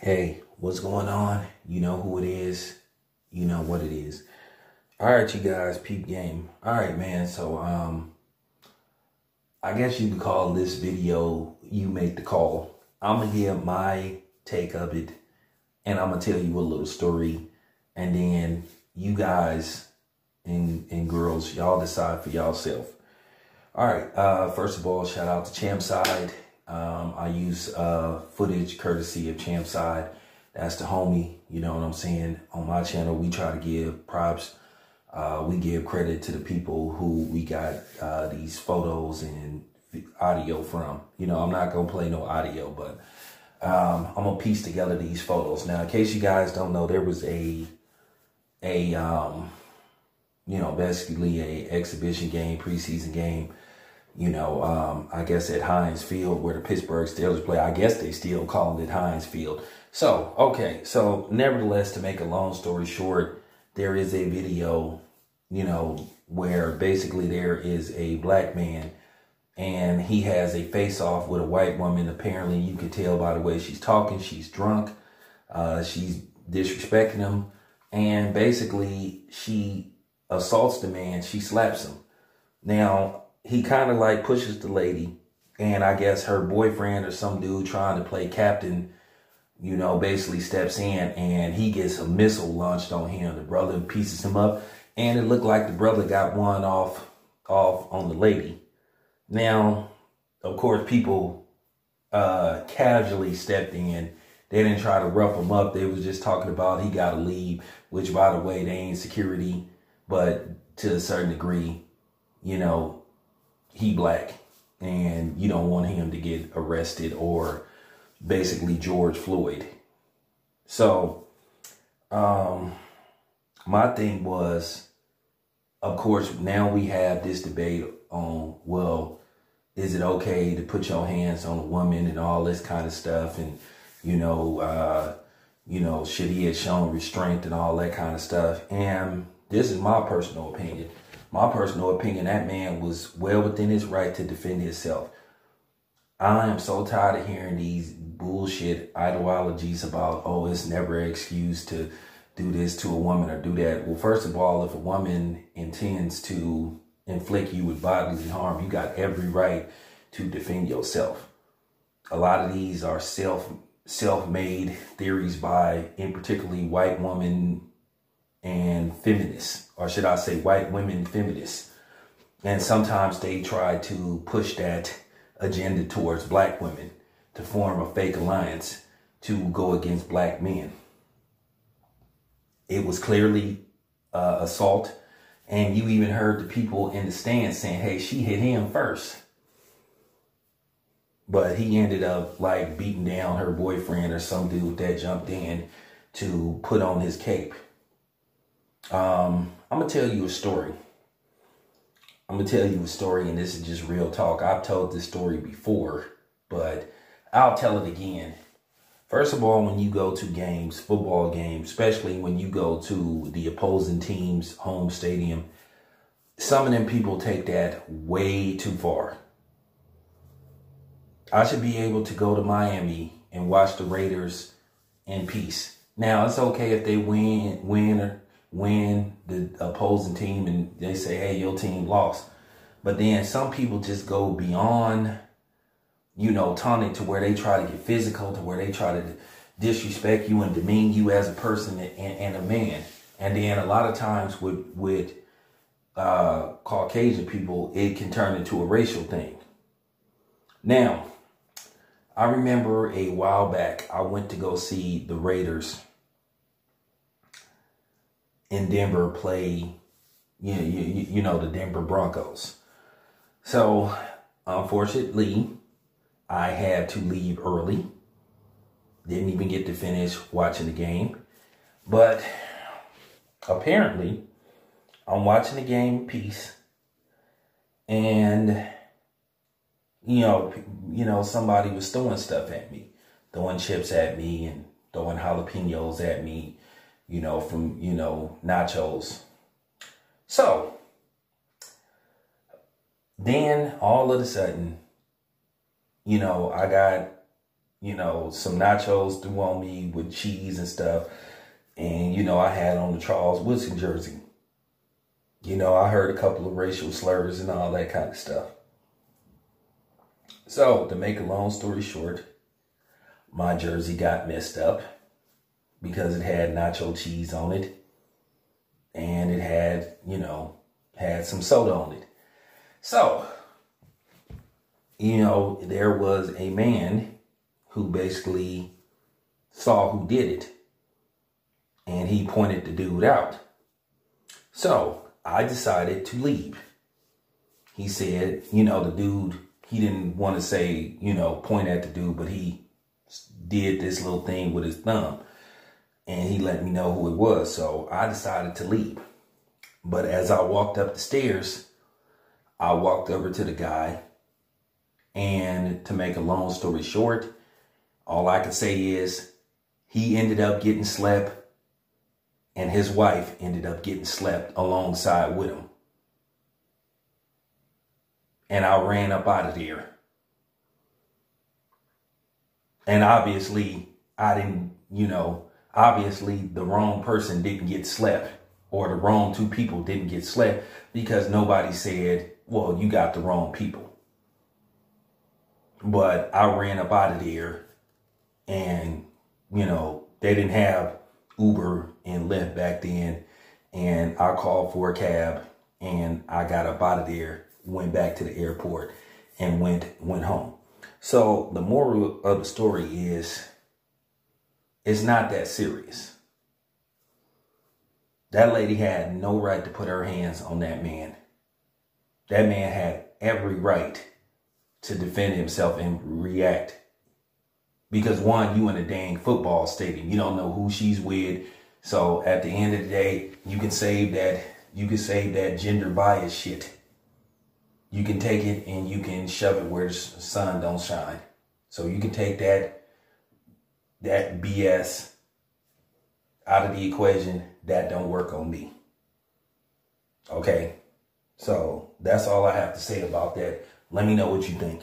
Hey, what's going on? You know who it is. You know what it is. All right, you guys, peep game. All right, man. So, I guess you could call this video, You Make the Call. I'm going to give my take of it, and I'm going to tell you a little story. And then you guys and girls, y'all decide for yourself. All right. First of all, shout out to Champside. I use footage courtesy of Champside. That's the homie, you know what I'm saying? On my channel, we try to give props. We give credit to the people who we got these photos and audio from. You know, I'm not going to play no audio, but I'm going to piece together these photos. Now, in case you guys don't know, there was basically a exhibition game, preseason game, I guess at Heinz Field where the Pittsburgh Steelers play. I guess they still call it Heinz Field. So, okay. So nevertheless, to make a long story short, there is a video, where basically there is a black man and he has a face off with a white woman. Apparently you can tell by the way she's talking, she's drunk. She's disrespecting him. And basically she assaults the man. She slaps him. Now, he kind of like pushes the lady, and I guess her boyfriend or some dude trying to play captain, basically steps in and he gets a missile launched on him. The brother pieces him up, and it looked like the brother got one off on the lady. Now, of course, people casually stepped in. They didn't try to rough him up. They was just talking about he got to leave, which, by the way, they ain't security, but to a certain degree, he black, and you don't want him to get arrested or basically George Floyd. So, my thing was, of course, now we have this debate on, well, is it okay to put your hands on a woman and all this kind of stuff? And, should he have shown restraint and all that kind of stuff? And this is my personal opinion. My personal opinion, that man was well within his right to defend himself. I am so tired of hearing these bullshit ideologies about, oh, it's never an excuse to do this to a woman or do that. Well, first of all, if a woman intends to inflict you with bodily harm, you got every right to defend yourself. A lot of these are self-made theories by, in particularly, white women and feminists, or should I say white women feminists. And sometimes they try to push that agenda towards black women to form a fake alliance to go against black men. It was clearly assault. And you even heard the people in the stands saying, hey, she hit him first. But he ended up like beating down her boyfriend or some dude that jumped in to put on his cape. I'm going to tell you a story. And this is just real talk. I've told this story before, but I'll tell it again. First of all, when you go to games, football games, especially when you go to the opposing team's home stadium, some of them people take that way too far. I should be able to go to Miami and watch the Raiders in peace. Now, it's okay if they win the opposing team and they say, hey, your team lost. But then some people just go beyond, taunting to where they try to get physical, to where they try to disrespect you and demean you as a person and a man. And then a lot of times with Caucasian people, it can turn into a racial thing. Now, I remember a while back, I went to go see the Raiders in Denver play, the Denver Broncos. So, unfortunately, I had to leave early. Didn't even get to finish watching the game. But apparently, I'm watching the game in peace. And, somebody was throwing stuff at me. Throwing chips at me and throwing jalapenos at me, from, nachos. So, then all of a sudden, I got, some nachos threw on me with cheese and stuff. And, I had on the Charles Woodson jersey. I heard a couple of racial slurs and all that kind of stuff. So, to make a long story short, my jersey got messed up because it had nacho cheese on it. And it had, had some soda on it. So, there was a man who basically saw who did it. And he pointed the dude out. So, I decided to leave. He said, the dude, he didn't want to say, point at the dude, but he did this little thing with his thumb. And he let me know who it was. So I decided to leave. But as I walked up the stairs, I walked over to the guy. And to make a long story short, all I can say is he ended up getting slept. And his wife ended up getting slept alongside with him. And I ran up out of there. And obviously, I didn't, obviously the wrong person didn't get slept. Or the wrong two people didn't get slept. Because nobody said, well, you got the wrong people. But I ran up out of there. And, they didn't have Uber and Lyft back then, and I called for a cab, and I got up out of there, went back to the airport, and went home. So the moral of the story is, it's not that serious. That lady had no right to put her hands on that man. That man had every right to defend himself and react. Because one, you in a dang football stadium. You don't know who she's with. So at the end of the day, you can save that gender bias shit. You can take it and you can shove it where the sun don't shine. So you can take that BS out of the equation. That don't work on me. Okay. So that's all I have to say about that. Let me know what you think.